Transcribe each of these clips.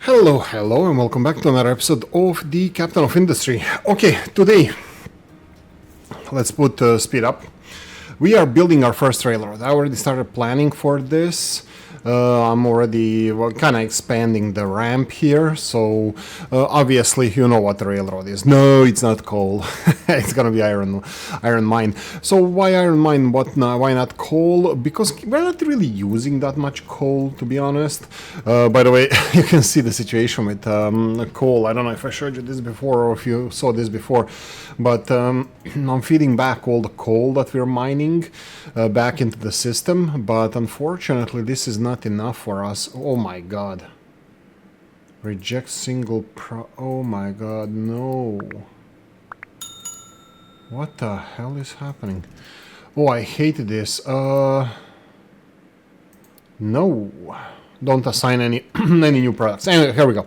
Hello, and welcome back to another episode of the Captain of Industry. Okay, today, let's put speed up. We are building our first railroad. I already started planning for this. I'm already kind of expanding the ramp here, so obviously you know what the railroad is. No, it's not coal. It's gonna be iron mine. So why iron mine? Why not coal? Because we're not really using that much coal, to be honest. By the way, you can see the situation with coal. I don't know if I showed you this before or if you saw this before, but I'm feeding back all the coal that we're mining back into the system, but unfortunately this is not enough for us. Oh my god. Reject single oh my god, no. What the hell is happening? Oh, I hate this. No. Don't assign any any new products. Anyway, here we go.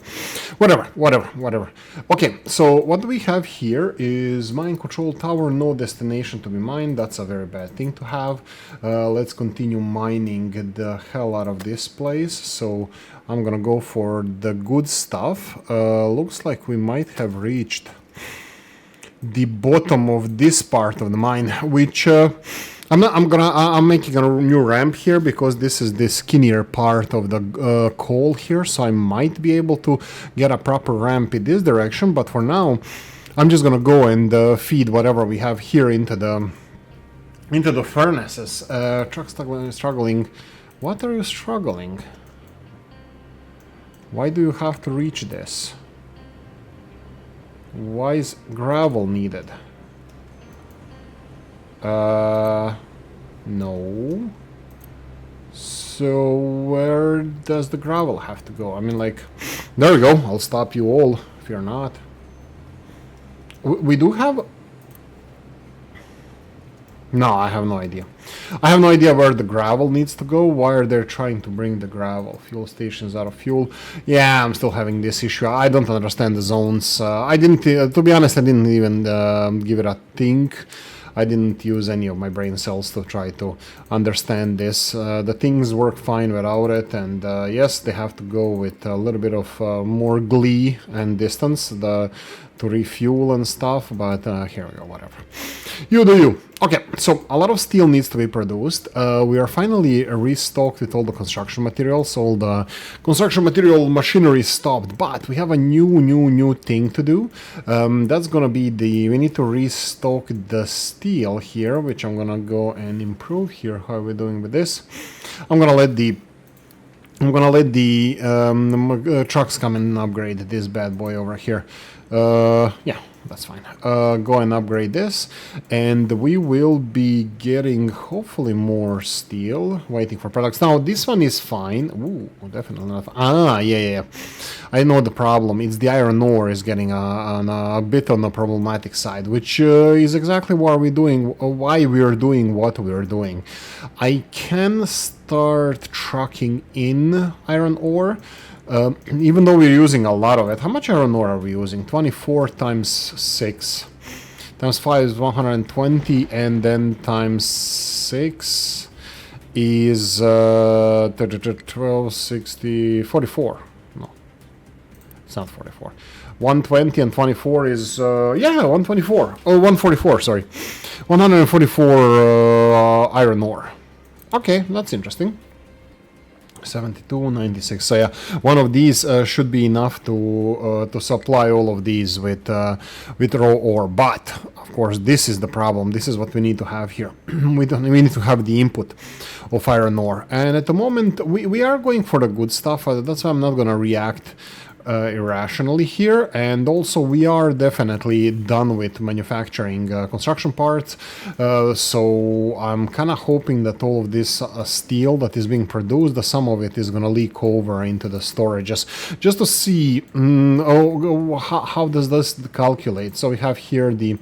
Whatever. Okay, so what we have here is mine control tower, no destination to be mined. That's a very bad thing to have. Let's continue mining the hell out of this place. So I'm gonna go for the good stuff. Looks like we might have reached the bottom of this part of the mine, which I'm making a new ramp here because this is the skinnier part of the coal here, so I might be able to get a proper ramp in this direction, but for now I'm just gonna go and feed whatever we have here into the furnaces. Truck struggling. What are you struggling? Why do you have to reach this? Why is gravel needed? No. So where does the gravel have to go? I mean, like, there we go. I'll stop you all if you're not. We do have... No, I have no idea. I have no idea where the gravel needs to go. Why are they trying to bring the gravel? Fuel stations out of fuel. Yeah, I'm still having this issue. I don't understand the zones. I didn't, to be honest, I didn't even give it a think. I didn't use any of my brain cells to try to understand this. The things work fine without it, and yes, they have to go with a little bit of more glee and distance to refuel and stuff, but here we go, whatever. You do you. Okay, so a lot of steel needs to be produced. We are finally restocked with all the construction materials. All the construction material machinery stopped, but we have a new thing to do. That's gonna be we need to restock the steel here, which I'm gonna go and improve here. How are we doing with this? I'm gonna let the trucks come and upgrade this bad boy over here. Yeah, that's fine. Go and upgrade this, and we will be getting hopefully more steel. Waiting for products. Now this one is fine. Ooh, definitely not. Yeah. I know the problem. It's the iron ore is getting a bit on the problematic side, which is exactly what we're doing. Why we are doing what we are doing. I can start trucking in iron ore. Even though we're using a lot of it. How much iron ore are we using? 24 times 6 times 5 is 120, and then times 6 is 12, 60, 44. No, it's not 44. 120 and 24 is, yeah, 124. Oh, 144, sorry. 144 iron ore. Okay, that's interesting. 72, 96. So yeah, one of these should be enough to supply all of these with raw ore. But of course, this is the problem. This is what we need to have here. We need to have the input of iron ore. And at the moment, we are going for the good stuff. That's why I'm not going to react irrationally here, and also we are definitely done with manufacturing construction parts, so I'm kind of hoping that all of this steel that is being produced, some of it is going to leak over into the storages, just to see how does this calculate. So we have here the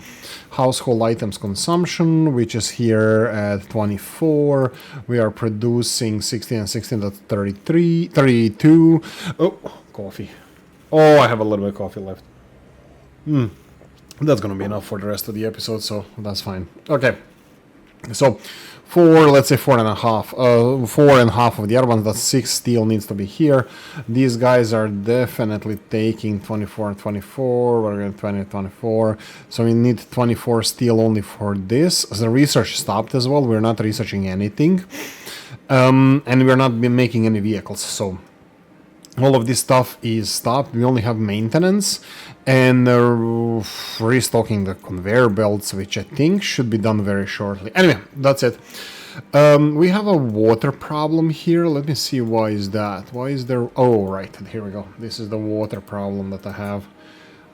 household items consumption, which is here at 24. We are producing 16 and 16, that's 33, 32. Oh, coffee. Oh, I have a little bit of coffee left. That's gonna be enough for the rest of the episode, so that's fine. Okay, so 4, let's say 4.5, 4.5 of the other ones. That's 6 steel needs to be here. These guys are definitely taking 24 and 24. We're going to 20 and 24. So we need 24 steel only for this. The research stopped as well. We're not researching anything. And we're not making any vehicles. So all of this stuff is stopped. We only have maintenance and restocking the conveyor belts, which I think should be done very shortly. Anyway, that's it. We have a water problem here. Let me see, why is that? Why is there... Oh, right, here we go. This is the water problem that I have.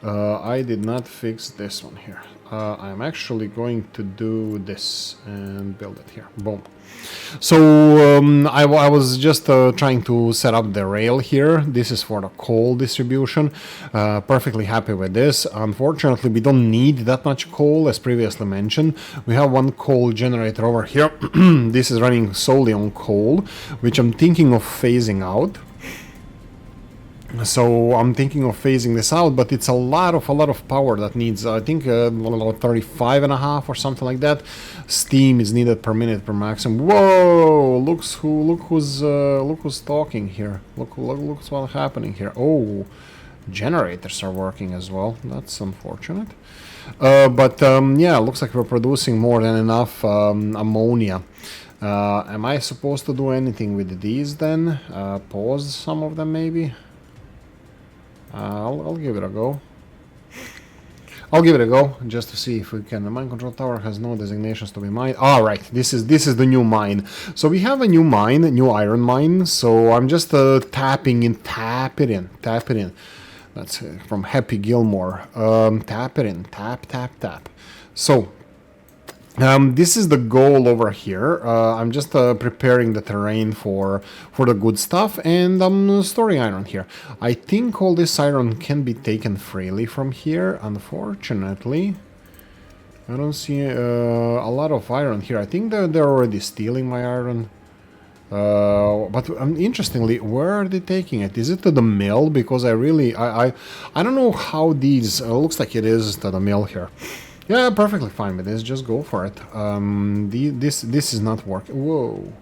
I did not fix this one here. I'm actually going to do this and build it here. Boom. So I was just trying to set up the rail here. This is for the coal distribution. Perfectly happy with this. Unfortunately, we don't need that much coal, as previously mentioned. We have one coal generator over here. This is running solely on coal, which I'm thinking of phasing out. So I'm thinking of phasing this out, but it's a lot of power that needs, I think, 35.5 or something like that. Steam is needed per minute per maximum. Whoa! Look who's talking here. Look what's happening here. Oh, generators are working as well. That's unfortunate. Yeah, looks like we're producing more than enough ammonia. Am I supposed to do anything with these then? Pause some of them maybe. I'll give it a go. I'll give it a go just to see if we can. The mine control tower has no designations to be mined. All right, this is the new mine. So we have a new mine, a new iron mine. So I'm just tapping in, tap it in. That's from Happy Gilmore. Tap it in, tap. So this is the goal over here. I'm just preparing the terrain for the good stuff, and I'm storing iron here. I think all this iron can be taken freely from here. Unfortunately, I don't see a lot of iron here. I think they're already stealing my iron. But interestingly, where are they taking it? Is it to the mill? Because I don't know how these... looks like it is to the mill here. Yeah, perfectly fine with this. Just go for it. This is not working. Whoa.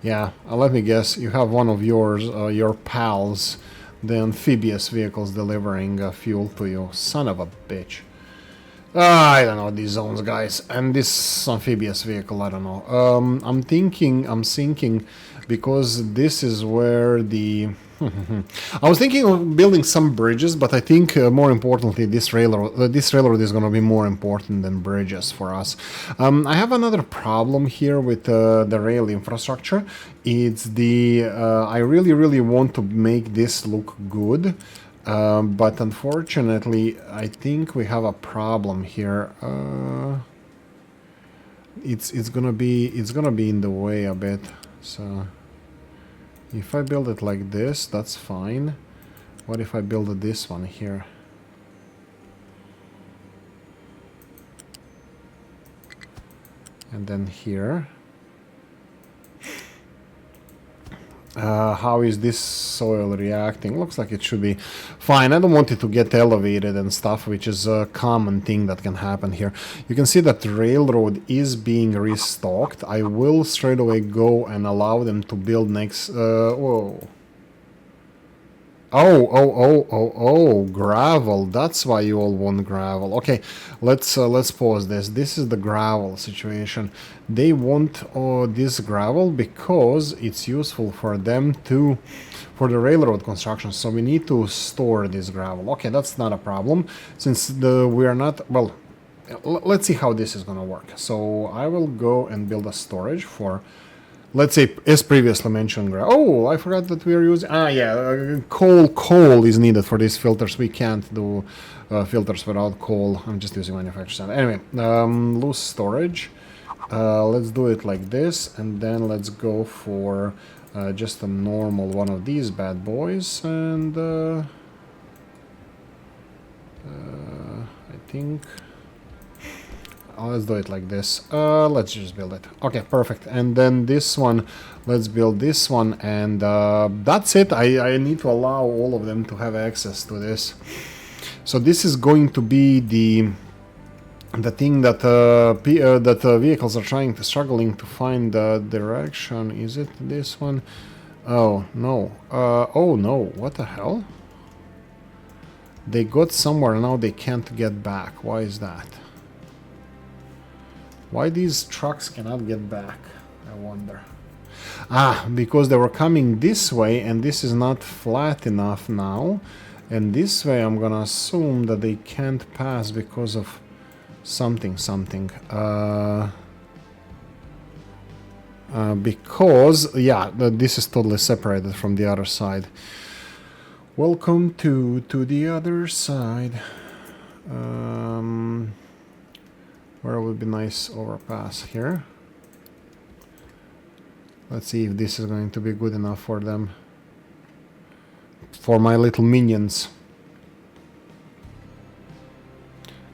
Yeah, let me guess. You have one of yours, your pals, the amphibious vehicles delivering fuel to you. Son of a bitch. I don't know these zones, guys. And this amphibious vehicle, I don't know. I'm thinking, because this is where the... I was thinking of building some bridges, but I think more importantly, this railroad is going to be more important than bridges for us. I have another problem here with the rail infrastructure. It's the I really want to make this look good, but unfortunately, I think we have a problem here. It's gonna be in the way a bit, so. If I build it like this, that's fine. What if I build this one here? And then here. How is this soil reacting? Looks like it should be fine. I don't want it to get elevated and stuff, which is a common thing that can happen here. You can see that the railroad is being restocked. I will straight away go and allow them to build next... whoa. Oh, gravel. That's why you all want gravel. Okay, let's pause this. This is the gravel situation. They want this gravel because it's useful for them for the railroad construction. So we need to store this gravel. Okay, that's not a problem since we are not... Well, let's see how this is going to work. So I will go and build a storage for... Let's say, as previously mentioned, oh, I forgot that we are using... coal is needed for these filters. We can't do filters without coal. I'm just using manufacturer center. Anyway, loose storage. Let's do it like this, and then let's go for just a normal one of these bad boys. And I think... let's do it like this. Let's just build it. Okay, perfect. And then this one, let's build this one, and that's it. I need to allow all of them to have access to this. So this is going to be the the thing that vehicles are struggling to find the direction. Is it this one? Oh no! Oh no! What the hell? They got somewhere now. They can't get back. Why is that? Why these trucks cannot get back? I wonder. Ah, because they were coming this way, and this is not flat enough now. And this way, I'm gonna assume that they can't pass because of something. Because, yeah, this is totally separated from the other side. Welcome to the other side. Where would be nice overpass here? Let's see if this is going to be good enough for them. For my little minions.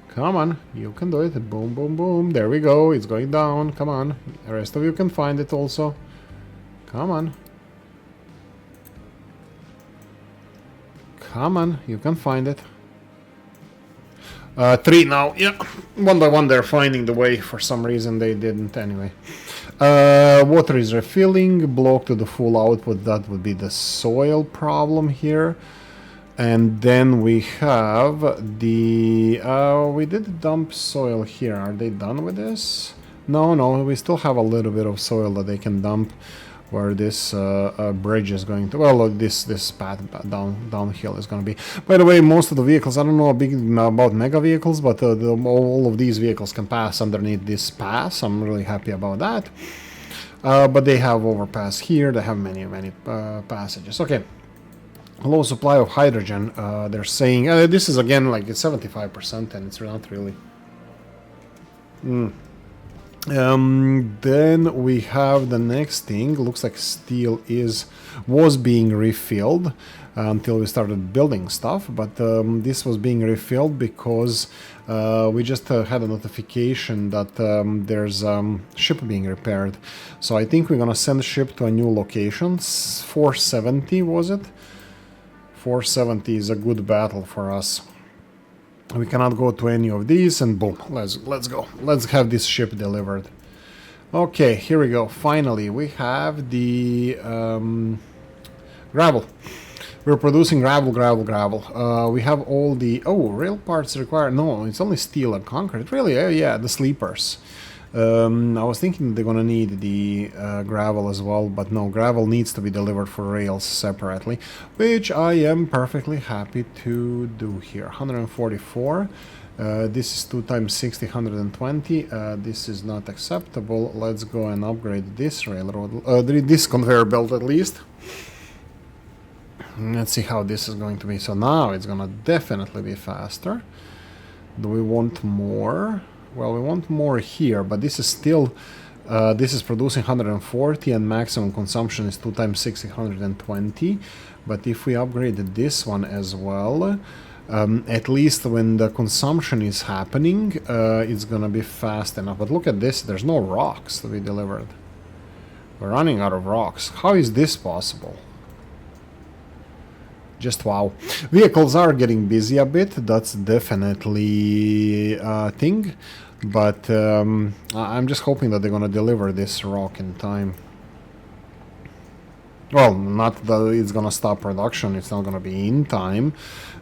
Come on, you can do it. Boom, boom, boom. There we go. It's going down. Come on. The rest of you can find it also. Come on. Come on, you can find it. 3 now. Yeah, one by one they're finding the way. For some reason they didn't anyway. Water is refilling. Block to the full output. That would be the soil problem here. And then we have the... we did dump soil here. Are they done with this? No, we still have a little bit of soil that they can dump where this bridge is going to... Well, this path downhill is going to be. By the way, most of the vehicles, I don't know about mega vehicles, but all of these vehicles can pass underneath this pass. I'm really happy about that. But they have overpass here. They have many passages. Okay. Low supply of hydrogen. They're saying this is again like it's 75%, and it's not really. Then we have the next thing. Looks like steel was being refilled until we started building stuff, but this was being refilled because we just had a notification that there's ship being repaired. So I think we're gonna send the ship to a new location. 470 was it? 470 is a good battle for us. We cannot go to any of these, and boom, let's go. Let's have this ship delivered. Okay, here we go. Finally, we have the gravel. We're producing gravel. We have all the... Oh, rail parts required. No, it's only steel and concrete. Really? Yeah, the sleepers. I was thinking they're gonna need the gravel as well, but no, gravel needs to be delivered for rails separately, which I am perfectly happy to do here. 144. This is 2 times 60, 120. This is not acceptable. Let's go and upgrade this railroad, this conveyor belt at least. Let's see how this is going to be. So now it's gonna definitely be faster. Do we want more? Well, we want more here, but this is still, this is producing 140 and maximum consumption is 2 times 60, 120. But if we upgrade this one as well, at least when the consumption is happening, it's gonna be fast enough. But look at this, there's no rocks to be delivered. We're running out of rocks. How is this possible? Just wow. Vehicles are getting busy a bit, that's definitely a thing. But I'm just hoping that they're gonna deliver this rock in time. Well, not that it's gonna stop production, it's not gonna be in time,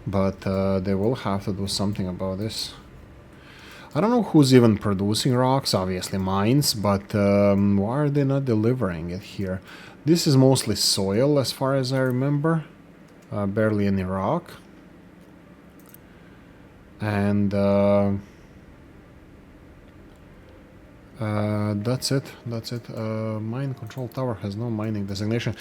but they will have to do something about this. I don't know who's even producing rocks, obviously mines, but why are they not delivering it here? This is mostly soil as far as I remember. Barely any rock. And that's it. Mine control tower has no mining designation.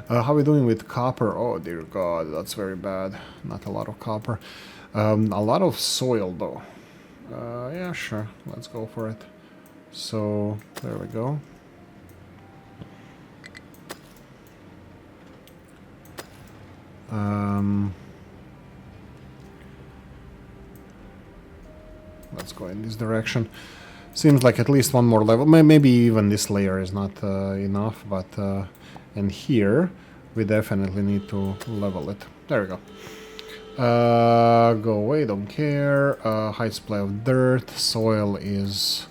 How are we doing with copper? Oh dear god, that's very bad. Not a lot of copper. A lot of soil though. Yeah, sure. Let's go for it. So, there we go. Let's go in this direction. Seems like at least one more level. Maybe even this layer is not enough, but and here we definitely need to level it. There we go. Go away, don't care. High supply of dirt. Soil is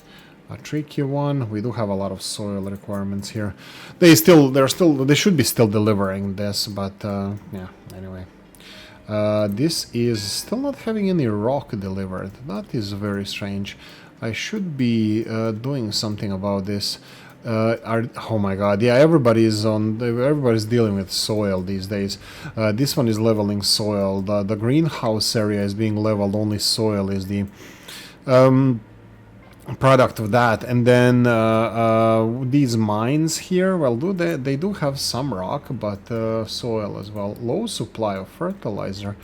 a tricky one. We do have a lot of soil requirements here. They should be still delivering this, but yeah, anyway. This is still not having any rock delivered. That is very strange. I should be doing something about this. Oh my god, yeah, everybody's dealing with soil these days. This one is leveling soil. The greenhouse area is being leveled, only soil is the product of that. And then these mines here, well, they do have some rock, but soil as well. Low supply of fertilizer.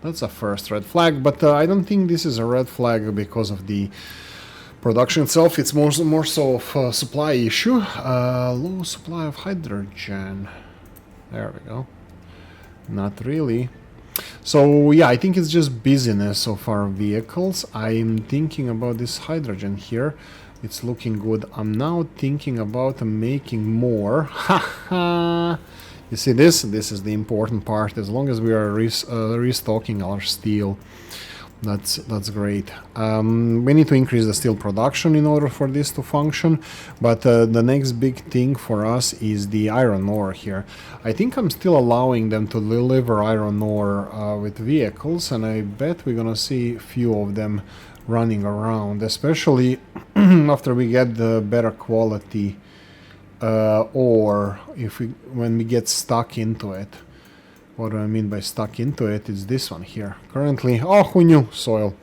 That's a first red flag, but I don't think this is a red flag because of the production itself. It's more so of a supply issue. Low supply of hydrogen. There we go. Not really. So yeah, I think it's just busyness of our vehicles. I'm thinking about this hydrogen here. It's looking good. I'm now thinking about making more. Haha. You see this? This is the important part. As long as we are restocking our steel, that's great. We need to increase the steel production in order for this to function, but the next big thing for us is the iron ore here. I think I'm still allowing them to deliver iron ore with vehicles, and I bet we're gonna see a few of them running around, especially after we get the better quality ore, when we get stuck into it. What do I mean by stuck into it? It's this one here. Currently, oh, who knew? Soil.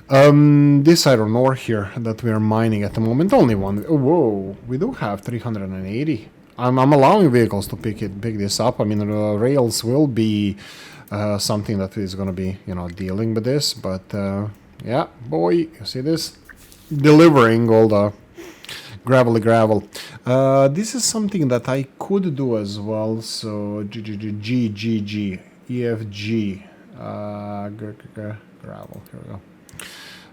This iron ore here that we are mining at the moment, only one. Oh, whoa, we do have 380. I'm allowing vehicles to pick this up. I mean, the rails will be something that is going to be, dealing with this. But yeah, boy, you see this? Delivering all the gravel. This is something that I could do as well. So G EFG gravel. Here we go.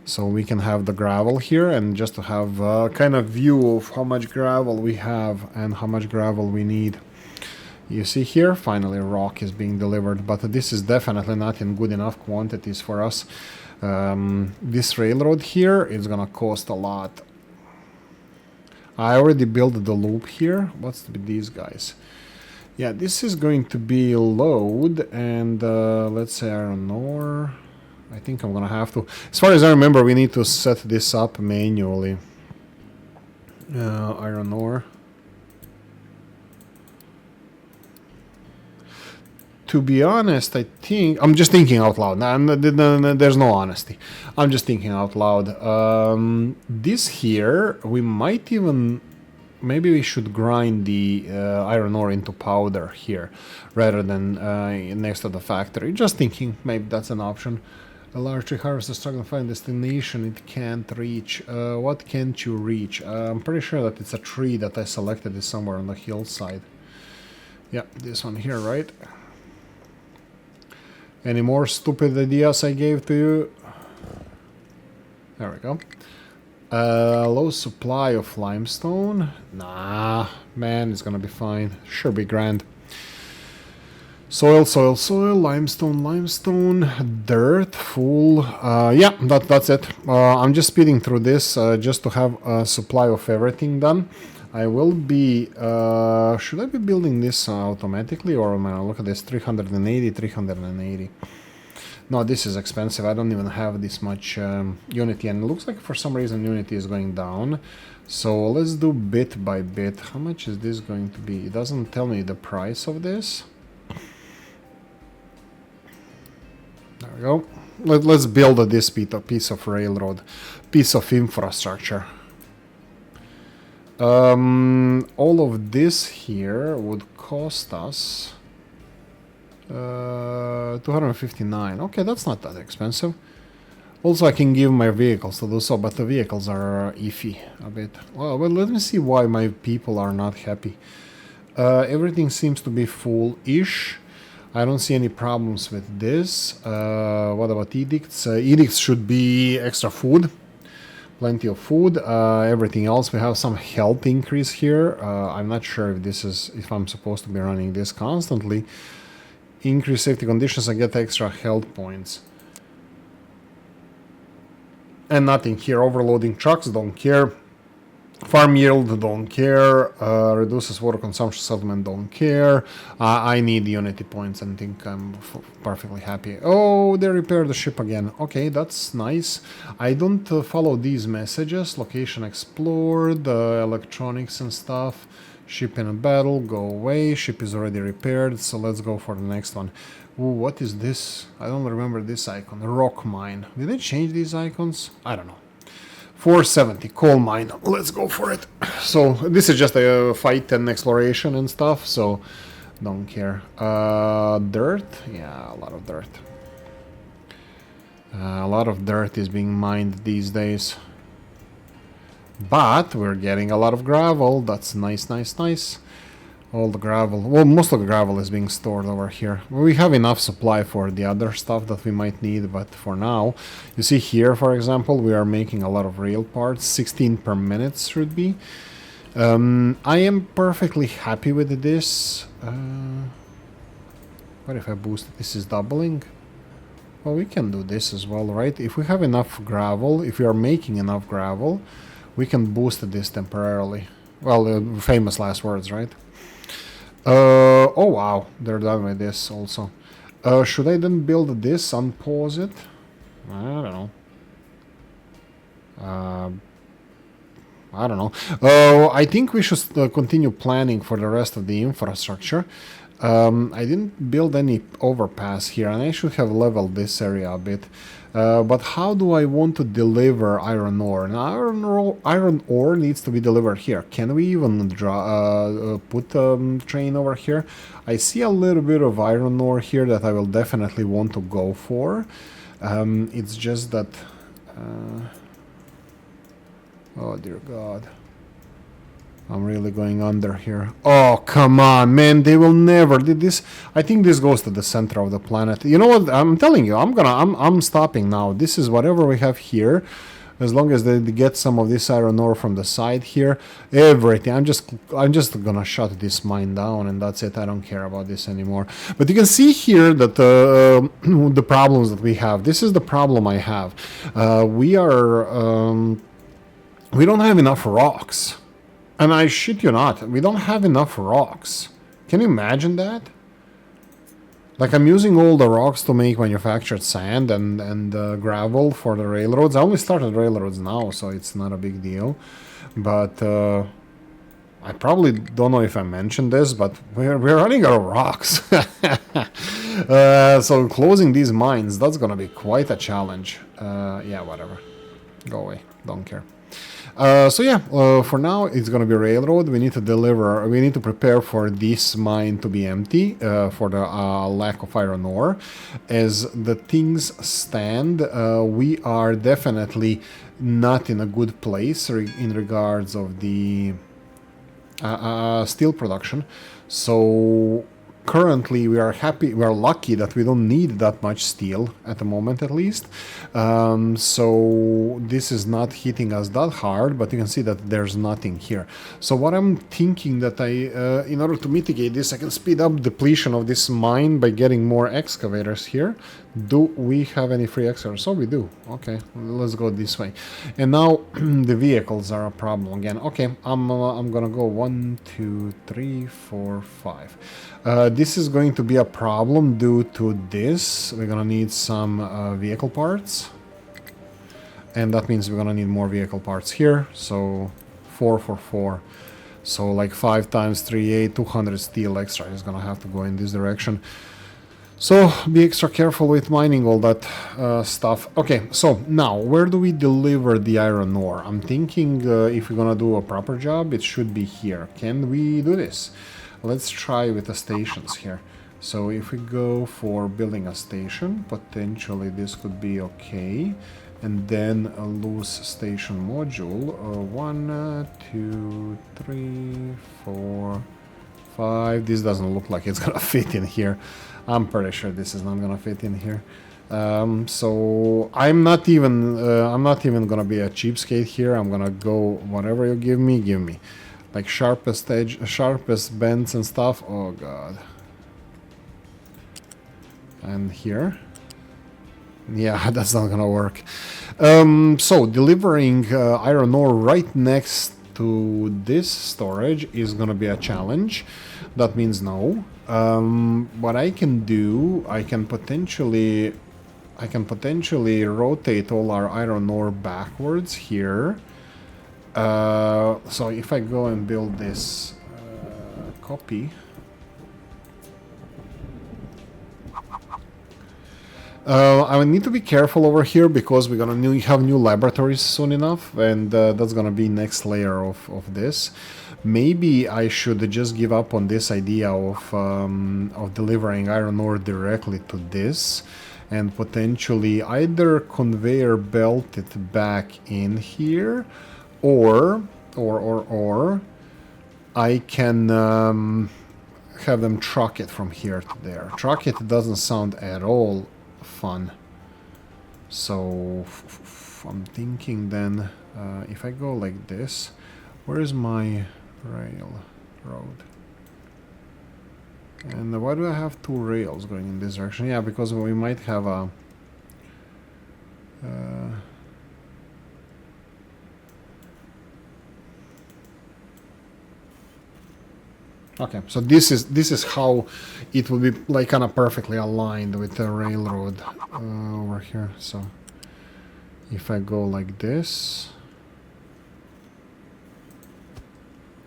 So we can have the gravel here, and just to have a kind of view of how much gravel we have and how much gravel we need. You see here, finally rock is being delivered, but this is definitely not in good enough quantities for us. This railroad here is gonna cost a lot. I already built the loop here. What's with these guys? Yeah, this is going to be load, and let's say iron ore. I think I'm gonna have to. As far as I remember, we need to set this up manually. Iron ore. To be honest, I think I'm just thinking out loud. There's no honesty. I'm just thinking out loud. This here, we might even, maybe we should grind the iron ore into powder here, rather than next to the factory. Just thinking, maybe that's an option. A large tree harvester struggling to find destination it can't reach. What can't you reach? I'm pretty sure that it's a tree that I selected is somewhere on the hillside. Yeah, this one here, right? Any more stupid ideas I gave to you? There we go. Low supply of limestone. Nah, man, it's gonna be fine. Sure be grand. Soil, limestone, dirt, full. Yeah, that's it. I'm just speeding through this just to have a supply of everything done. I will be, should I be building this automatically, or am I gonna look at this, 380. No, this is expensive. I don't even have this much Unity, and it looks like for some reason Unity is going down. So let's do bit by bit. How much is this going to be? It doesn't tell me the price of this. There we go. Let's build this piece of railroad, piece of infrastructure. All of this here would cost us 259. Okay, that's not that expensive. Also, I can give my vehicles to do so, but the vehicles are iffy a bit. Well, let me see why my people are not happy. Everything seems to be full-ish. I don't see any problems with this. What about edicts? Edicts should be extra food. Plenty of food. Everything else, we have some health increase here. I'm not sure if I'm supposed to be running this constantly. Increase safety conditions and get extra health points. And nothing here. Overloading trucks, don't care. Farm yield, don't care. Reduces water consumption, settlement, don't care. I need Unity points and think I'm perfectly happy. Oh, they repaired the ship again. Okay, that's nice. I don't follow these messages. Location explored, electronics and stuff. Ship in a battle, go away. Ship is already repaired, so let's go for the next one. Ooh, what is this? I don't remember this icon. Rock mine. Did they change these icons? I don't know. 470, coal mine. Let's go for it. So this is just a fight and exploration and stuff, so don't care. Dirt? Yeah, a lot of dirt. A lot of dirt is being mined these days. But we're getting a lot of gravel. That's nice, nice, nice. All the gravel, well, most of the gravel is being stored over here. We have enough supply for the other stuff that we might need, but for now, you see here, for example, we are making a lot of rail parts. 16 per minute should be. I am perfectly happy with this. What if I boost it? This is doubling. Well, we can do this as well, right? If we have enough gravel, if we are making enough gravel, we can boost this temporarily. Well, famous last words, right? Oh wow, they're done with this also. Should I then build this, unpause it? I don't know. I don't know. I think we should continue planning for the rest of the infrastructure. I didn't build any overpass here, and I should have leveled this area a bit. But how do I want to deliver iron ore? Now, iron ore needs to be delivered here. Can we even put a train over here? I see a little bit of iron ore here that I will definitely want to go for. It's just that... oh dear God. I'm really going under here. Oh, come on, man. They will never did this. I think this goes to the center of the planet. You know what? I'm telling you, I'm stopping now. This is whatever we have here. As long as they get some of this iron ore from the side here, everything. I'm just gonna shut this mine down, and that's it. I don't care about this anymore. But you can see here that the problems that we have. This is the problem I have. We don't have enough rocks. And I shit you not, we don't have enough rocks. Can you imagine that? Like, I'm using all the rocks to make manufactured sand and gravel for the railroads. I only started railroads now, so it's not a big deal. But I probably don't know if I mentioned this, but we're running out of rocks. So closing these mines, that's gonna be quite a challenge. Yeah, whatever. Go away. Don't care. So yeah, for now it's gonna be railroad. We need to prepare for this mine to be empty for the lack of iron ore. As the things stand, we are definitely not in a good place in regards of the steel production. So currently we are lucky that we don't need that much steel at the moment, at least. So this is not hitting us that hard, but you can see that there's nothing here. So what I'm thinking that in order to mitigate this, I can speed up depletion of this mine by getting more excavators here. Do we have any free excavators? Oh, we do. Okay, let's go this way. And now the vehicles are a problem again. Okay, I'm gonna go 1, 2, 3, 4, 5. This is going to be a problem due to this. We're gonna need some vehicle parts. And that means we're gonna need more vehicle parts here. So 4 for 4. So like 5 times 3, 8, 200 steel extra is gonna have to go in this direction. So be extra careful with mining all that stuff. Okay, so now where do we deliver the iron ore? I'm thinking if we're gonna do a proper job, it should be here. Can we do this? Let's try with the stations here. So if we go for building a station, potentially this could be okay. And then a loose station module. 1, 2, 3, 4, 5. This doesn't look like it's gonna fit in here. I'm pretty sure this is not gonna fit in here. So I'm not even gonna be a cheapskate here. I'm gonna go whatever you give me. Like sharpest edge, sharpest bends and stuff. Oh god. And here. Yeah, that's not gonna work. So delivering iron ore right next to this storage is gonna be a challenge. That means no. What I can do, I can potentially rotate all our iron ore backwards here. So if I go and build this copy. I will need to be careful over here because we're gonna have new laboratories soon enough, and that's gonna be next layer of this. Maybe I should just give up on this idea of delivering iron ore directly to this, and potentially either conveyor belt it back in here, or I can have them truck it from here to there. Truck it doesn't sound at all fun. So I'm thinking then, if I go like this, where is my railroad? And why do I have two rails going in this direction? Yeah, because we might have a okay, so this is how it will be, like, kind of perfectly aligned with the railroad over here. So if I go like this,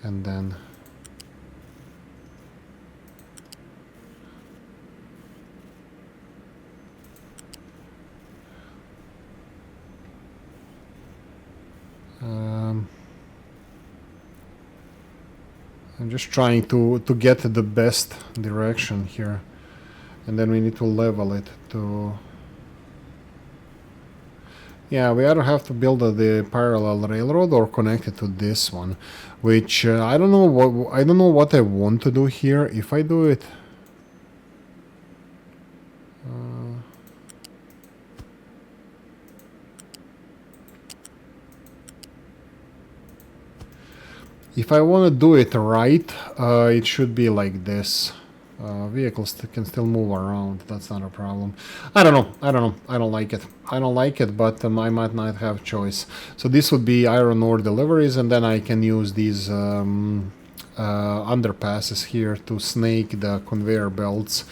and then I'm just trying to get the best direction here, and then we need to level it to. Yeah, we either have to build the parallel railroad or connect it to this one, which I don't know what I want to do here. If I do it, if I want to do it right, it should be like this. Vehicles can still move around. That's not a problem. I don't know. I don't like it. I don't like it, but I might not have choice. So this would be iron ore deliveries, and then I can use these underpasses here to snake the conveyor belts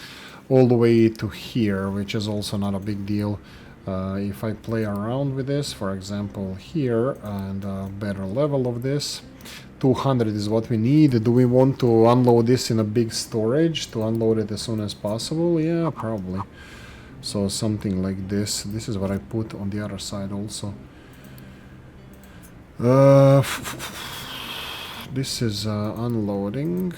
all the way to here, which is also not a big deal. If I play around with this, for example, here, and a better level of this, 200 is what we need. Do we want to unload this in a big storage to unload it as soon as possible? Yeah, probably. So something like this. This is what I put on the other side also. This is unloading.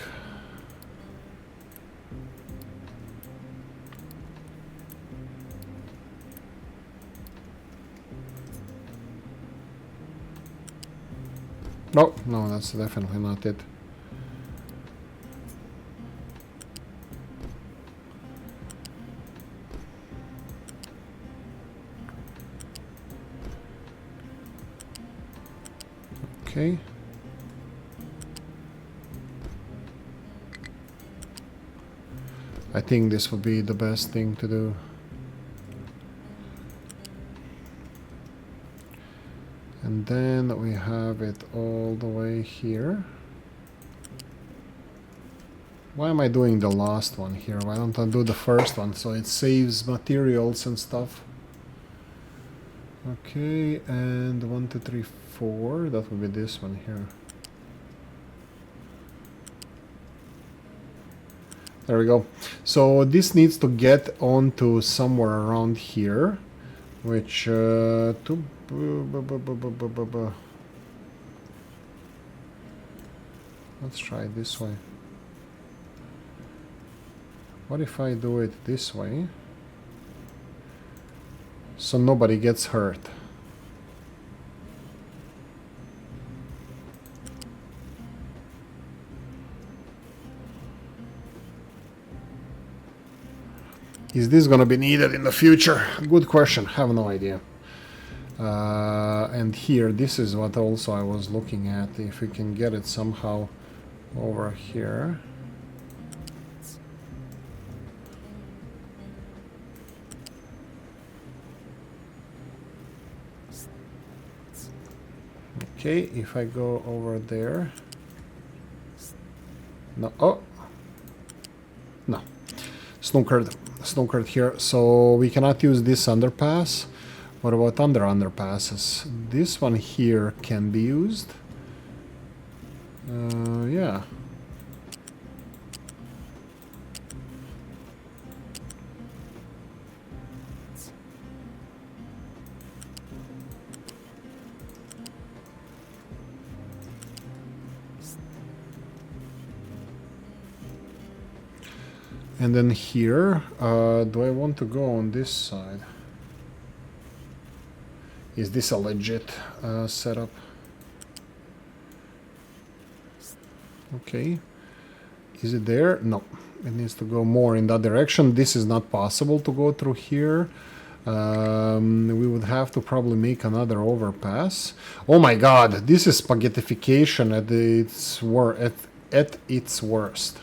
No, no, that's definitely not it. Okay. I think this would be the best thing to do. And then we have it all the way here. Why am I doing the last one here? Why don't I do the first one so it saves materials and stuff? Okay, and 1, 2, 3, 4. That would be this one here. There we go. So this needs to get onto somewhere around here, which let's try it this way. What if I do it this way? So nobody gets hurt. Is this gonna be needed in the future? Good question. Have no idea. And here, this is what also I was looking at. If we can get it somehow over here. Okay, if I go over there... No, oh! No. Snookered here, so we cannot use this underpass. What about underpasses? This one here can be used. Yeah. And then here, do I want to go on this side? Is this a legit setup? Okay. Is it there? No. It needs to go more in that direction. This is not possible to go through here. We would have to probably make another overpass. Oh my god, this is spaghettification at its worst.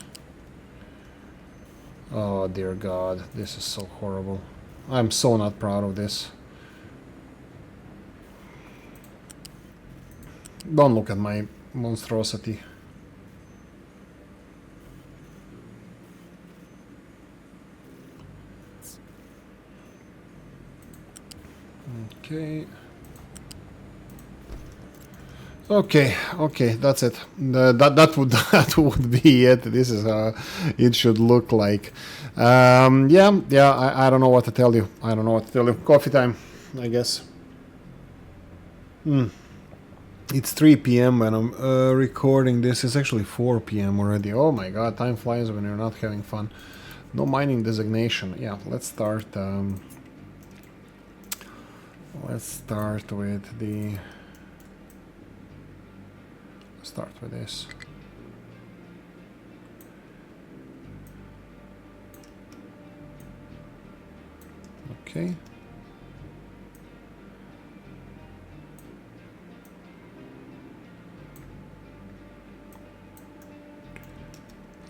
Oh dear god, this is so horrible. I'm so not proud of this. Don't look at my monstrosity. Okay. Okay, that's it. That would be it. This is how it should look like. Yeah. I don't know what to tell you. Coffee time, I guess. It's 3 p.m. when I'm recording this. It's actually 4 p.m. already. Oh my god, time flies when you're not having fun. No mining designation. Yeah, let's start. Let's start with the. Start with this. Okay.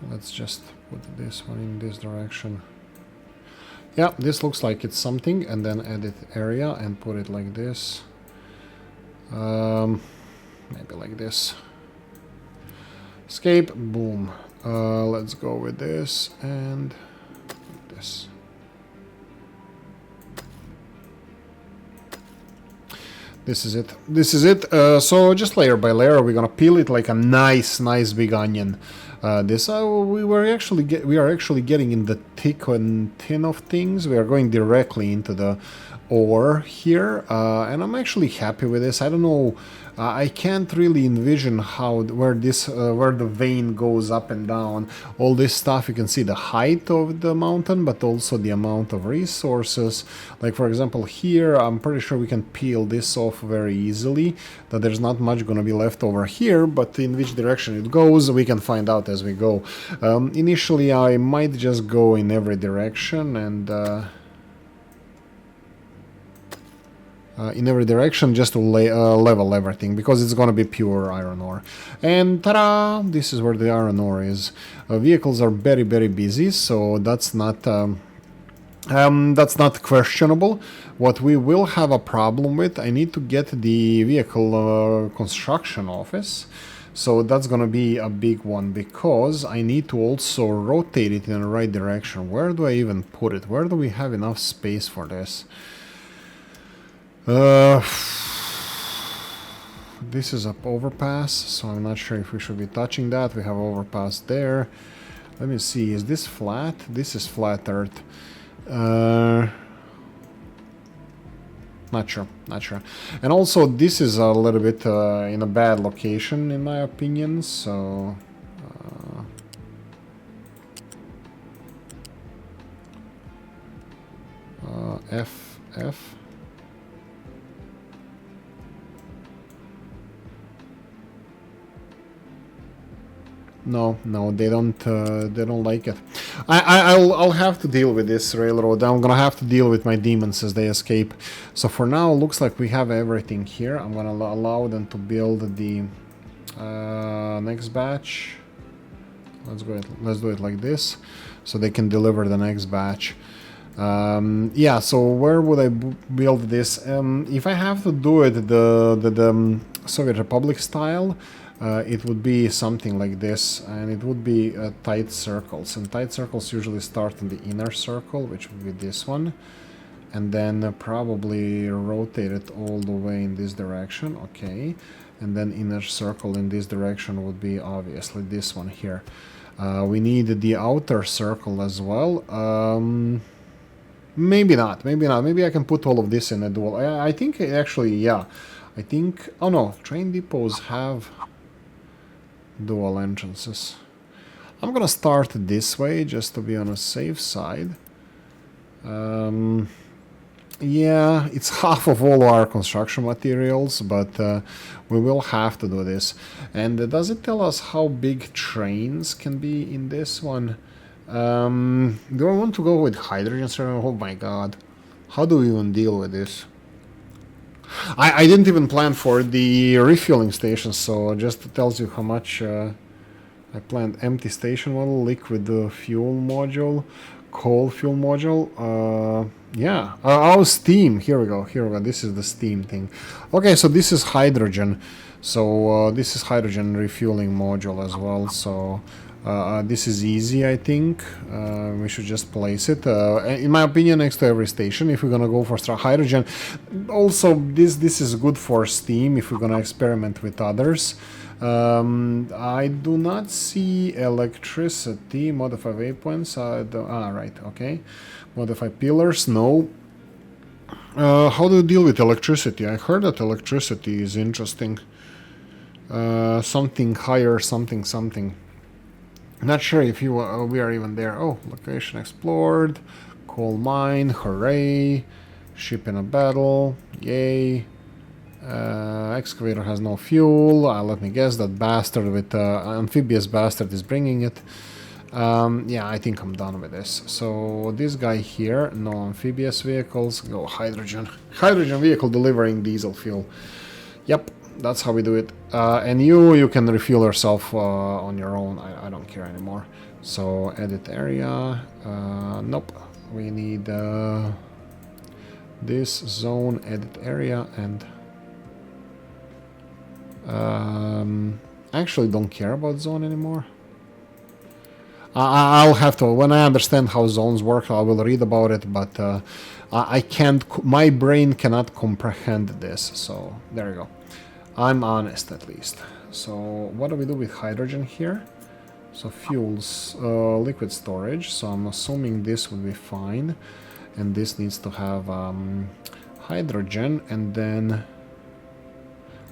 Let's just put this one in this direction. Yeah, this looks like it's something, and then edit area and put it like this. Maybe like this. Escape, boom. Let's go with this and this. This is it. So just layer by layer, we're gonna peel it like a nice big onion. We are actually getting in the thick and thin of things. We are going directly into the ore here, and I'm actually happy with this. I don't know. I can't really envision where the vein goes up and down. All this stuff, you can see the height of the mountain, but also the amount of resources. Like for example here, I'm pretty sure we can peel this off very easily. That there's not much gonna be left over here, but in which direction it goes, we can find out as we go. Initially, I might just go in every direction and. In every direction just to level everything, because it's gonna be pure iron ore. And ta-da! This is where the iron ore is. Vehicles are very busy, so that's not questionable. What we will have a problem with, I need to get the vehicle construction office. So that's gonna be a big one, because I need to also rotate it in the right direction. Where do I even put it? Where do we have enough space for this? This is an overpass, so I'm not sure if we should be touching that. We have overpass there. Let me see, is this flat? This is flat earth. Not sure. And also this is a little bit in a bad location in my opinion, so... F. No, they don't like it. I'll have to deal with this railroad. I'm gonna have to deal with my demons as they escape. So for now, looks like we have everything here. I'm gonna allow them to build the next batch. Let's do it like this, so they can deliver the next batch. Yeah, so where would I build this? If I have to do it the Soviet Republic style, it would be something like this, and it would be tight circles. And tight circles usually start in the inner circle, which would be this one, and then probably rotate it all the way in this direction. Okay, and then inner circle in this direction would be obviously this one here. We need the outer circle as well. Maybe not, maybe not. Maybe I can put all of this in a dual. I think actually, yeah. I think... Oh no, train depots have dual entrances. I'm gonna start this way just to be on a safe side. Yeah, it's half of all our construction materials, but we will have to do this. And does it tell us how big trains can be in this one? Do I want to go with hydrogen? Oh my god. How do we even deal with this? I didn't even plan for the refueling station, so just tells you how much I planned. Empty station model, liquid fuel module, coal fuel module. Yeah. Oh, steam. Here we go. Here we go. This is the steam thing. Okay, so this is hydrogen. So this is hydrogen refueling module as well. So this is easy, I think. We should just place it. In my opinion, next to every station, if we're gonna go for hydrogen. Also, this is good for steam if we're gonna experiment with others. I do not see electricity. Modify waypoints. Right, okay. Modify pillars, no. How do you deal with electricity? I heard that electricity is interesting. Something higher, something. Not sure if we are even there. Oh, location explored. Coal mine, hooray. Ship in a battle, yay. Excavator has no fuel. Let me guess, that bastard with amphibious bastard is bringing it. Yeah, I think I'm done with this. So this guy here, no amphibious vehicles. Go hydrogen. Hydrogen vehicle delivering diesel fuel. Yep, that's how we do it. And you can refuel yourself on your own. I don't care anymore. So edit area. Nope. We need this zone edit area and... I actually don't care about zone anymore. I'll have to, when I understand how zones work, I will read about it, but I can't, my brain cannot comprehend this, so there you go. I'm honest at least. So what do we do with hydrogen here? So fuels, liquid storage, so I'm assuming this would be fine. And this needs to have hydrogen, and then...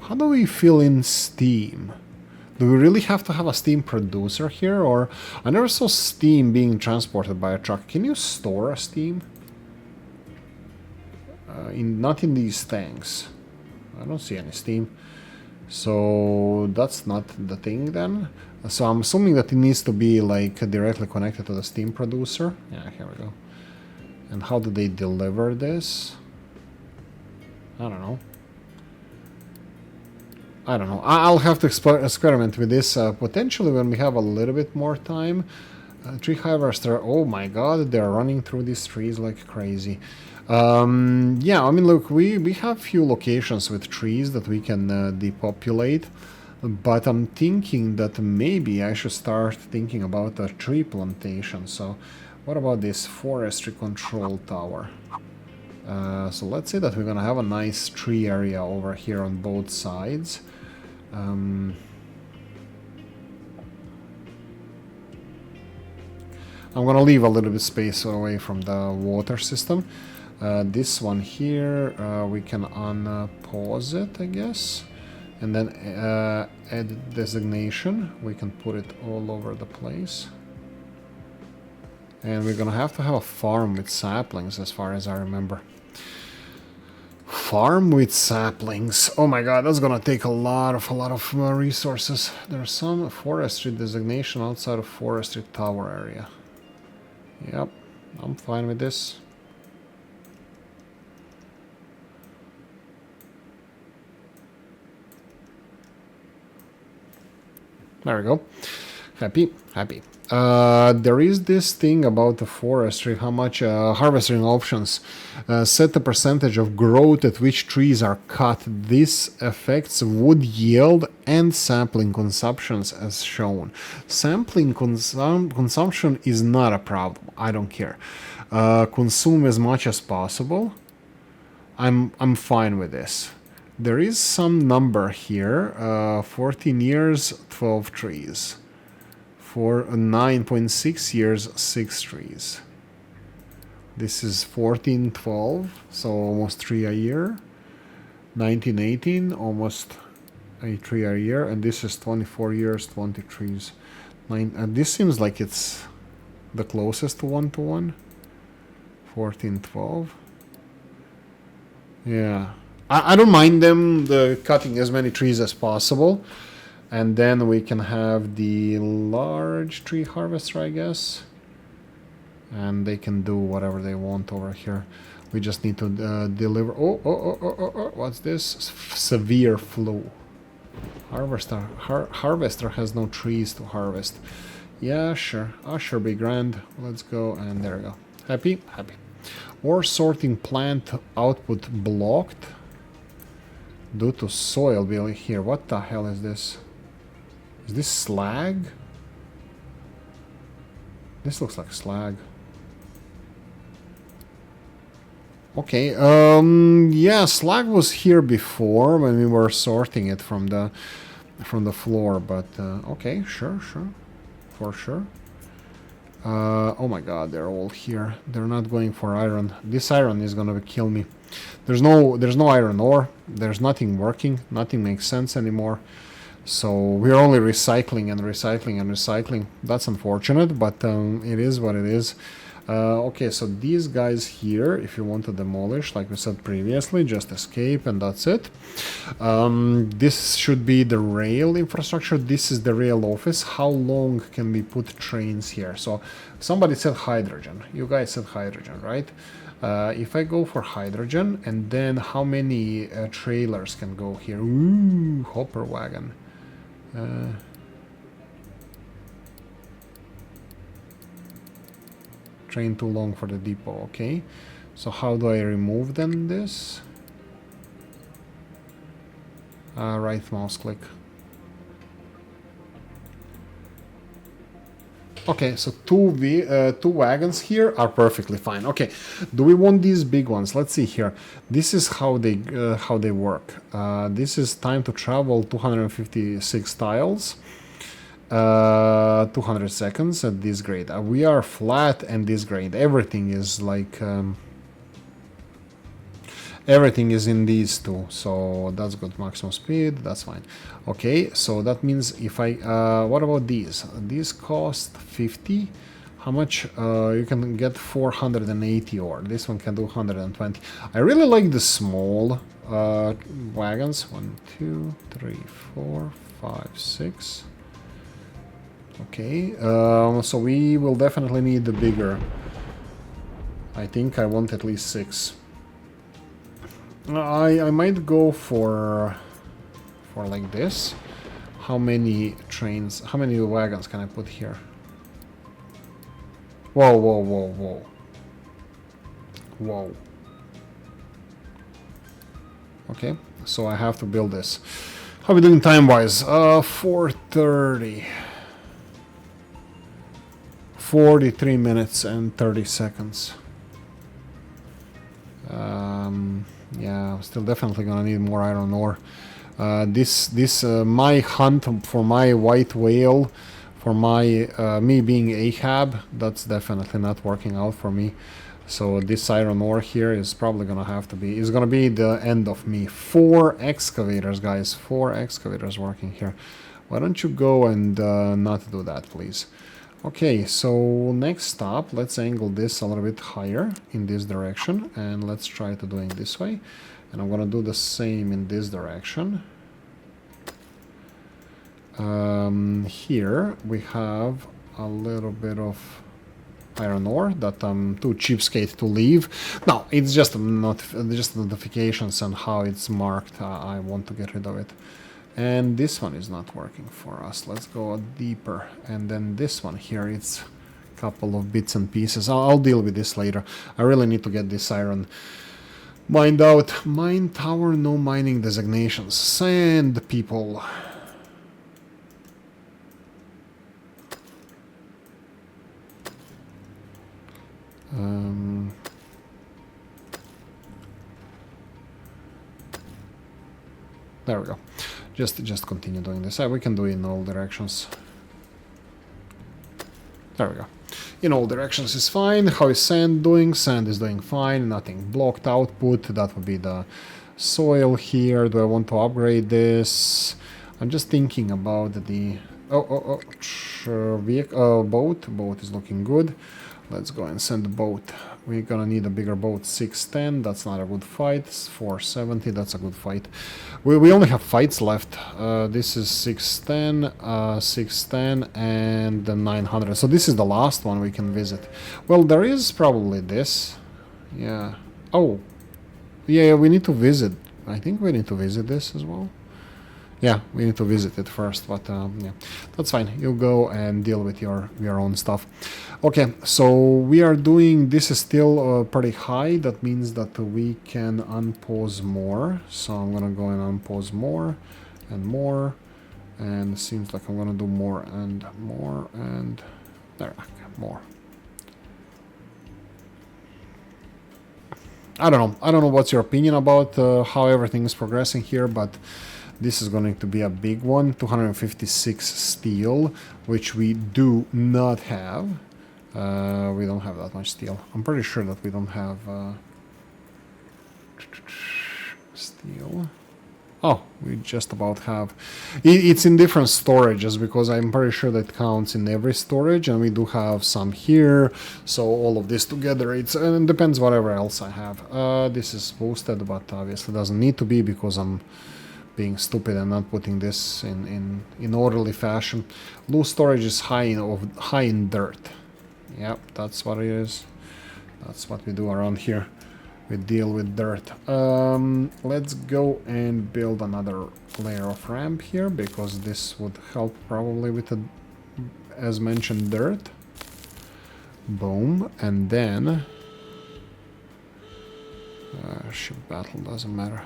How do we fill in steam? Do we really have to have a steam producer here? Or I never saw steam being transported by a truck. Can you store a steam? Not in these tanks. I don't see any steam. So that's not the thing then. So I'm assuming that it needs to be like directly connected to the steam producer. Yeah, here we go. And how do they deliver this? I don't know. I'll have to experiment with this potentially when we have a little bit more time. Tree harvester, oh my god, they're running through these trees like crazy. Yeah, I mean, look, we have few locations with trees that we can depopulate, but I'm thinking that maybe I should start thinking about a tree plantation. So what about this forestry control tower? So let's say that we're gonna have a nice tree area over here on both sides. I'm gonna leave a little bit space away from the water system. This one here, we can unpause it, I guess. And then edit designation. We can put it all over the place. And we're gonna have to have a farm with saplings, as far as I remember. Farm with saplings. Oh my god, that's gonna take a lot of resources. There's some forestry designation outside of forestry tower area. Yep, I'm fine with this. There we go. Happy. There is this thing about the forestry, how much harvesting options. Set the percentage of growth at which trees are cut. This affects wood yield and sapling consumptions as shown. Sapling consumption is not a problem. I don't care. Consume as much as possible. I'm fine with this. There is some number here. 14 years, 12 trees. For 9.6 years, 6 trees. This is 14, 12, so almost 3 a year. 1918, almost a 3 a year. And this is 24 years, 20 trees. This seems like it's the closest to 1-to-1. 14, 12. Yeah. I don't mind them cutting as many trees as possible. And then we can have the large tree harvester, I guess. And they can do whatever they want over here. We just need to deliver... Oh, what's this? Severe flu. Harvester has no trees to harvest. Yeah, sure. Sure, be grand. Let's go, and there we go. Happy? Happy. Or sorting plant output blocked due to soil being here. What the hell is this? Is this slag? This looks like slag. Okay, yeah, slag was here before when we were sorting it from the floor, but okay, sure, for sure. Oh my god, they're all here. They're not going for iron. This iron is gonna kill me. There's no iron ore. There's nothing working. Nothing makes sense anymore. So we're only recycling and recycling and recycling. That's unfortunate, but it is what it is. Okay, so these guys here, if you want to demolish, like we said previously, just escape and that's it. This should be the rail infrastructure. This is the rail office. How long can we put trains here? So somebody said hydrogen. You guys said hydrogen, right? If I go for hydrogen, and then how many trailers can go here? Ooh, hopper wagon. Train too long for the depot, okay. So how do I remove then this? Right mouse click. Okay, so two wagons here are perfectly fine. Okay, do we want these big ones? Let's see here. This is how they work. This is time to travel 256 tiles. 200 seconds at this grade. We are flat and this grade. Everything is like everything is in these two, so that's good. Maximum speed, that's fine. Okay, so that means if I what about these? These cost 50. How much? You can get 480 ore. This one can do 120. I really like the small wagons. 1, 2, 3, 4, 5, 6. Okay, so we will definitely need the bigger. I think I want at least 6. I might go for like this. How many trains, how many wagons can I put here? Whoa, whoa, whoa, whoa. Whoa. Okay, so I have to build this. How are we doing time-wise? 4:30. 43 minutes and 30 seconds. Yeah, I'm still definitely gonna need more iron ore. My hunt for my white whale, for my me being Ahab, that's definitely not working out for me. So this iron ore here is probably gonna have to be, is gonna be the end of me. 4 excavators, guys, 4 excavators working here. Why don't you go and not do that, please? Okay, so next stop, let's angle this a little bit higher in this direction, and let's try to doing this way. And I'm gonna do the same in this direction. Here we have a little bit of iron ore that I'm too cheapskate to leave. No, it's just notifications and how it's marked. I want to get rid of it. And this one is not working for us. Let's go deeper. And then this one here, it's a couple of bits and pieces. I'll deal with this later. I really need to get this iron mined out. Mine tower, no mining designations. Sand people. There we go. Just continue doing this. We can do it in all directions. There we go. In all directions is fine. How is sand doing? Sand is doing fine. Nothing blocked output. That would be the soil here. Do I want to upgrade this? I'm just thinking about the boat. Boat is looking good. Let's go and send the boat. We're gonna need a bigger boat. 610. That's not a good fight. 470. That's a good fight. We only have fights left. This is 610, 610, and the 900. So this is the last one we can visit. Well, there is probably this. Yeah. Oh. Yeah, we need to visit. I think we need to visit this as well. Yeah, we need to visit it first, but yeah, that's fine. You go and deal with your own stuff. Okay, so we are doing, this is still pretty high. That means that we can unpause more. So I'm gonna go and unpause more and more, and it seems like I'm gonna do more and more, and there, more. I don't know what's your opinion about how everything is progressing here, but this is going to be a big one. 256 steel, which we do not have. We don't have that much steel. I'm pretty sure that we don't have steel. Oh, we just about have. It's in different storages, because I'm pretty sure that counts in every storage, and we do have some here. So all of this together, it depends whatever else I have. This is boosted, but obviously doesn't need to be, because I'm being stupid and not putting this in orderly fashion. Loose storage is high in dirt. Yep, that's what it is. That's what we do around here. We deal with dirt. Let's go and build another layer of ramp here, because this would help probably with the, as mentioned, dirt. Boom, and then ship battle doesn't matter.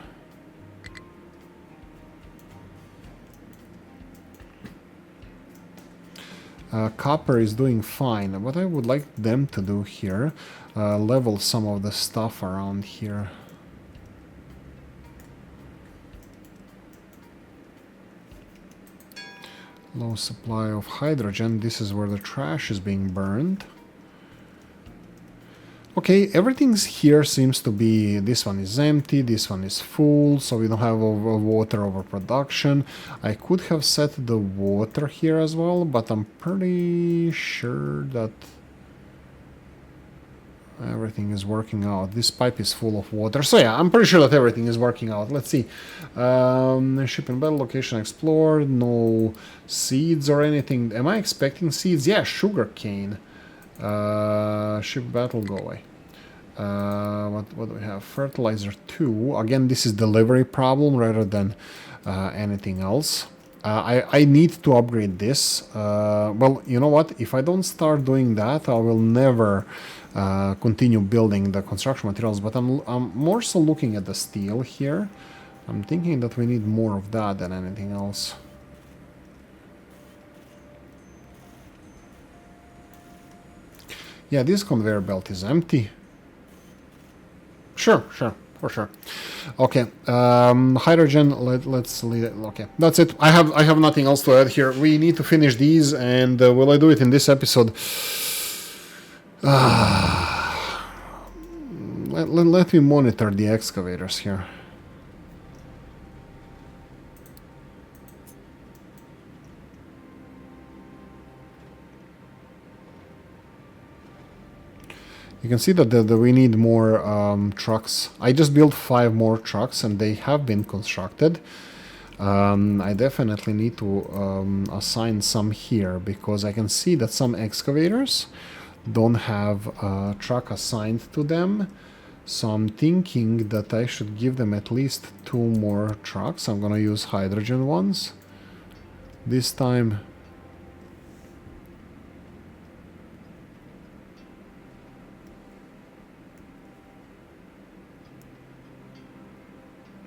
Copper is doing fine. What I would like them to do here, level some of the stuff around here. Low supply of hydrogen. This is where the trash is being burned. Okay, everything's here seems to be, this one is empty, this one is full, so we don't have water overproduction. I could have set the water here as well, but I'm pretty sure that everything is working out. This pipe is full of water, so yeah, I'm pretty sure that everything is working out. Let's see. Ship and battle location explored, no seeds or anything. Am I expecting seeds? Yeah, sugar cane. Ship battle, go away. What do we have? Fertilizer 2. Again, this is delivery problem rather than anything else. I need to upgrade this. Well, you know what? If I don't start doing that, I will never continue building the construction materials. But I'm more so looking at the steel here. I'm thinking that we need more of that than anything else. Yeah, this conveyor belt is empty. Sure, for sure. Okay, hydrogen. Let's leave it. Okay, that's it. I have nothing else to add here. We need to finish these, and will I do it in this episode? Let me monitor the excavators here. You can see that we need more trucks. I just built 5 more trucks, and they have been constructed. I definitely need to assign some here, because I can see that some excavators don't have a truck assigned to them. So I'm thinking that I should give them at least 2 more trucks. I'm gonna use hydrogen ones. This time...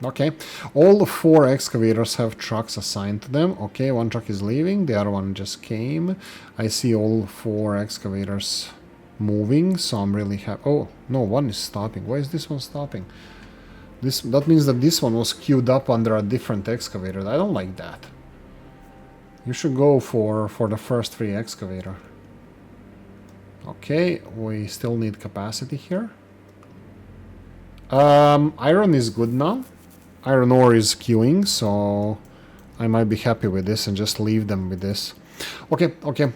Okay, all the 4 excavators have trucks assigned to them. Okay, 1 truck is leaving, the other one just came. I see all 4 excavators moving, so I'm really happy. Oh, no, 1 is stopping. Why is this one stopping? That means that this one was queued up under a different excavator. I don't like that. You should go for the first 3 excavator. Okay, we still need capacity here. Iron is good now. Iron ore is queuing, so I might be happy with this and just leave them with this. Okay,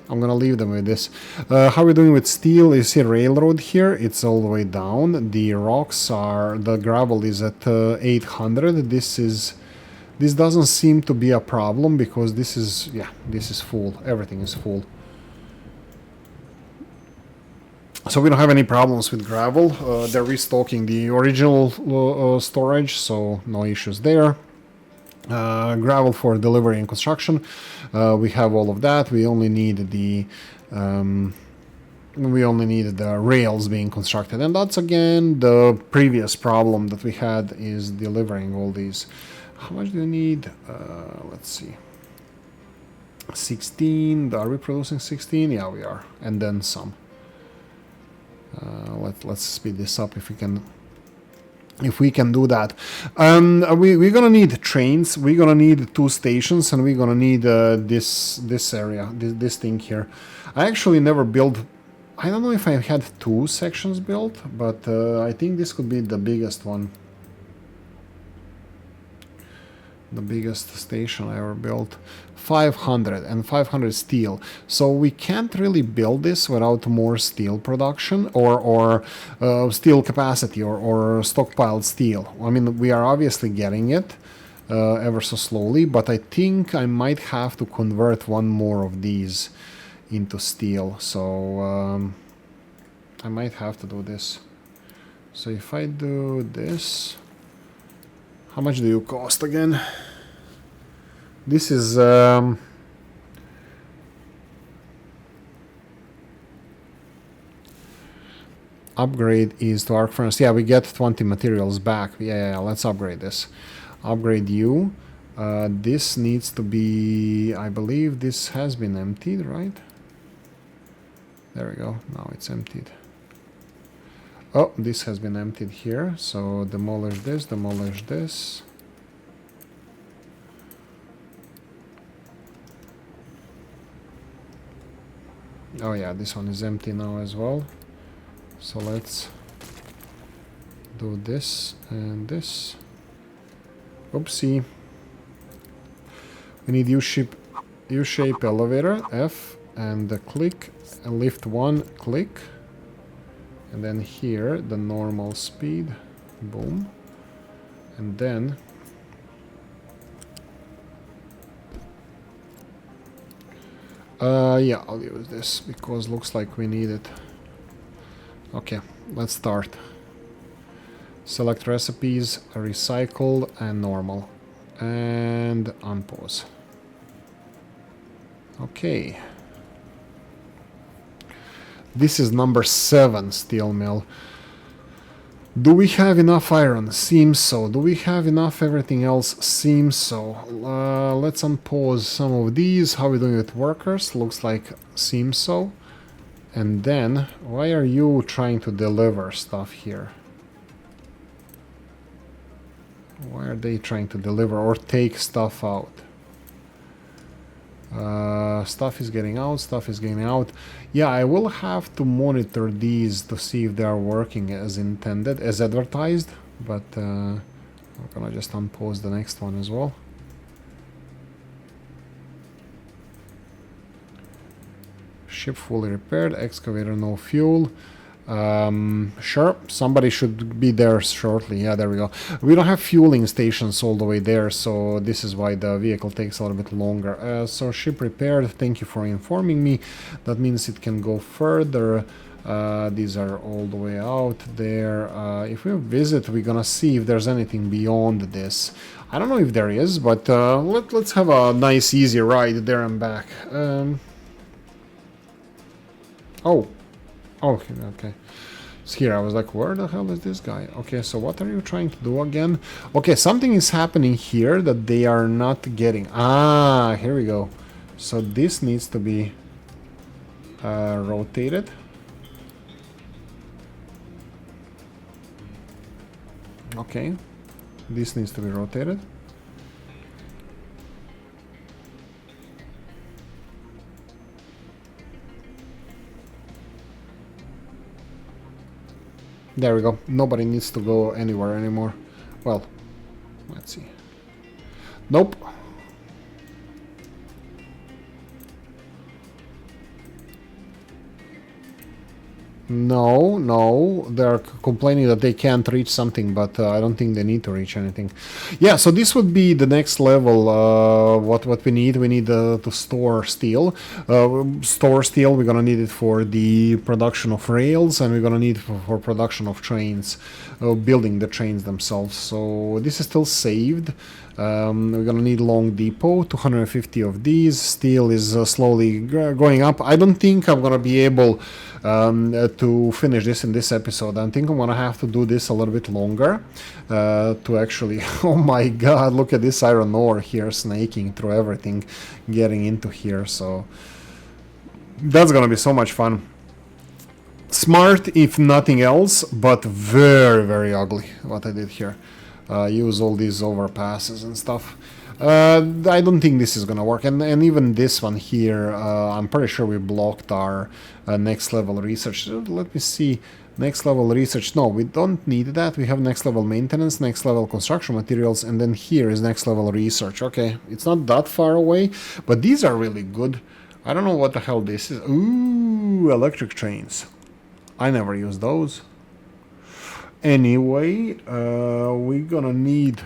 I'm gonna leave them with this. How are we doing with steel? You see railroad here? It's all the way down. The rocks are... the gravel is at 800. This doesn't seem to be a problem because this is... yeah, this is full. Everything is full. So we don't have any problems with gravel. They're restocking the original storage, so no issues there. Gravel for delivery and construction. We have all of that. We only need the rails being constructed, and that's again the previous problem that we had is delivering all these. How much do you need? Let's see. 16. Are we producing 16? Yeah, we are, and then some. Let's speed this up if we can do that. We're gonna need trains. We're gonna need 2 stations, and we're gonna need this area, this thing here. I actually never built. I don't know if I had 2 sections built, but I think this could be the biggest one. The biggest station I ever built. 500 and 500 steel. So we can't really build this without more steel production or steel capacity or stockpiled steel. I mean, we are obviously getting it ever so slowly, but I think I might have to convert 1 more of these into steel. So I might have to do this. So if I do this... How much do you cost again? This is upgrade is to arc furnace. Yeah, we get 20 materials back. Yeah, let's upgrade this. Upgrade you. This needs to be... I believe this has been emptied, right? There we go. Now it's emptied. Oh, this has been emptied here, so demolish this, demolish this. Oh yeah, this one is empty now as well. So let's do this and this. Oopsie. We need U-shape elevator, F, and click, and lift 1, click. And then here, the normal speed, boom. And then yeah, I'll use this because looks like we need it. Okay, let's start. Select recipes, recycle, and normal. And unpause. Okay. This is number 7 steel mill. Do we have enough iron? Seems so. Do we have enough everything else? Seems so. Let's unpause some of these. How are we doing with workers? Looks like seems so. And then, why are you trying to deliver stuff here? Why are they trying to deliver or take stuff out? Stuff is getting out, stuff is getting out. Yeah, I will have to monitor these to see if they are working as intended, as advertised, but I'm gonna just unpause the next one as well. Ship fully repaired, excavator no fuel. Sure, somebody should be there shortly. Yeah, there we go. We don't have fueling stations all the way there, so this is why the vehicle takes a little bit longer. So ship repaired, thank you for informing me. That means it can go further. These are all the way out there. If we visit, we're gonna see if there's anything beyond this. I don't know if there is, but let's have a nice easy ride there and back. Oh, okay. It's here. I was like, where the hell is this guy? Okay, so what are you trying to do again? Okay, something is happening here that they are not getting. Ah, here we go. So this needs to be rotated. Okay, this needs to be rotated. There we go. Nobody needs to go anywhere anymore. Well, let's see. Nope. No, they're complaining that they can't reach something, but I don't think they need to reach anything. Yeah, so this would be the next level. What we need to store steel. Store steel. We're gonna need it for the production of rails, and we're gonna need it for production of trains, building the trains themselves. So this is still saved. We're gonna need long depot, 250 of these. Steel is slowly going up. I don't think I'm gonna be able to finish this in this episode. I think I'm gonna have to do this a little bit longer to actually. Oh my god, look at this iron ore here snaking through everything, getting into here. So that's gonna be so much fun. Smart if nothing else, but very, very ugly what I did here. Use all these overpasses and stuff. I don't think this is gonna work, and even this one here, I'm pretty sure we blocked our next level research. Let me see. Next level research. No, we don't need that. We have next level maintenance, next level construction materials, and then here is next level research. Okay, it's not that far away, but these are really good. I don't know what the hell this is. Ooh, electric trains. I never use those. Anyway, we're gonna need.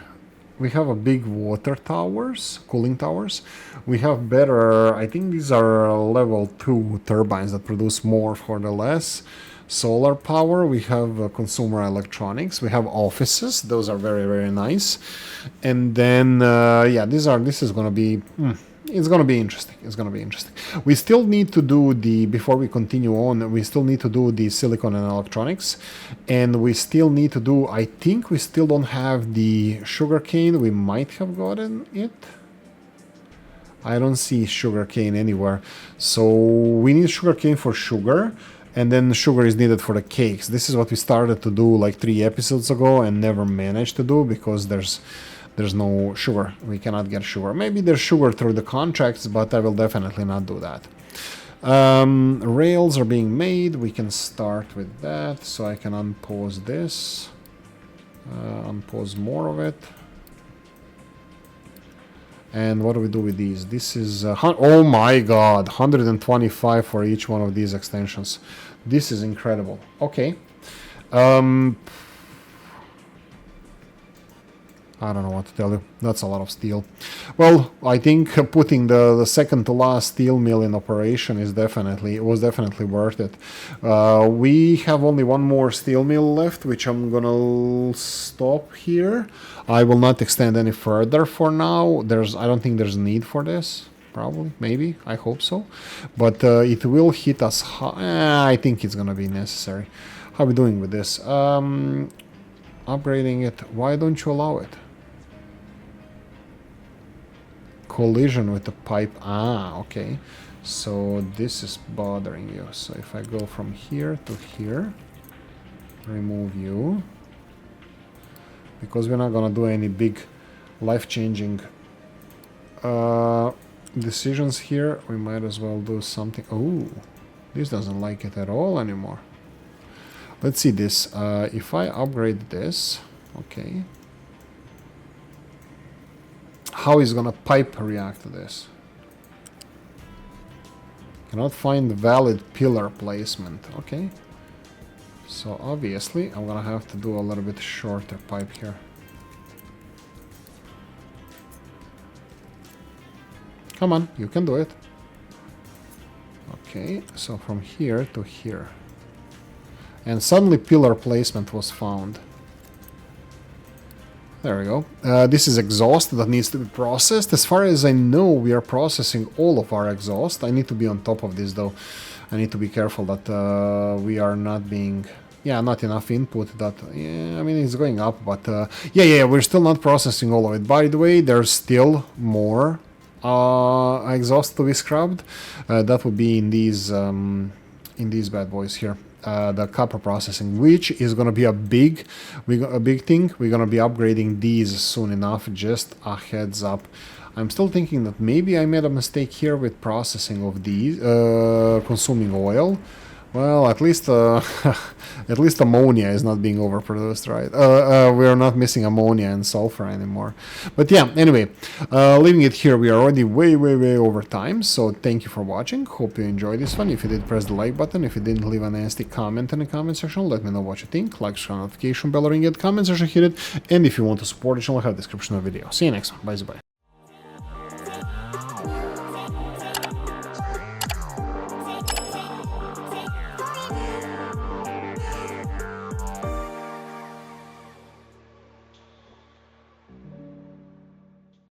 We have a big water towers, cooling towers. We have better. I think these are level 2 turbines that produce more for the less. Solar power. We have consumer electronics. We have offices. Those are very, very nice. And then yeah, this is gonna be. It's gonna be interesting. It's gonna be interesting. We still need to do the, before we continue on, we still need to do the silicon and electronics, and we still need to do, I think we still don't have the sugarcane. We might have gotten it. I don't see sugarcane anywhere. So we need sugarcane for sugar, and then sugar is needed for the cakes. This is what we started to do like 3 episodes ago and never managed to do because there's no sugar. We cannot get sugar. Maybe there's sugar through the contracts, but I will definitely not do that. Rails are being made. We can start with that. So I can unpause this. Unpause more of it. And what do we do with these? This is... oh my god! 125 for each one of these extensions. This is incredible. Okay. I don't know what to tell you. That's a lot of steel. Well, I think putting the second to last steel mill in operation was definitely worth it. We have only one more steel mill left, which I'm gonna stop here. I will not extend any further for now. I don't think there's a need for this. Probably, maybe, I hope so. But it will hit us high. I think it's gonna be necessary. How are we doing with this? Upgrading it. Why don't you allow it? Collision with the pipe. Ah, okay. So this is bothering you. So if I go from here to here, remove you. Because we're not gonna do any big life-changing decisions here, we might as well do something. Oh, this doesn't like it at all anymore. Let's see this. If I upgrade this, okay. How is gonna pipe react to this? Cannot find valid pillar placement. Okay. So obviously I'm gonna have to do a little bit shorter pipe here. Come on, you can do it. Okay, so from here to here. And suddenly pillar placement was found. There we go. This is exhaust that needs to be processed. As far as I know, we are processing all of our exhaust. I need to be on top of this though. I need to be careful that we are not being... Yeah, not enough input. That, yeah, I mean, it's going up, but yeah, we're still not processing all of it. By the way, there's still more exhaust to be scrubbed. That would be in these bad boys here. The copper processing, which is going to be a big thing. We're going to be upgrading these soon enough. Just a heads up. I'm still thinking that maybe I made a mistake here with processing of these, consuming oil. Well, at least at least ammonia is not being overproduced, right? We are not missing ammonia and sulfur anymore. But yeah, anyway, leaving it here, we are already way over time. So thank you for watching. Hope you enjoyed this one. If you did, press the like button. If you didn't, leave a nasty comment in the comment section. Let me know what you think. Like, share, notification bell, ring it, comment section, hit it. And if you want to support the channel, I have a description of the video. See you next one. Bye.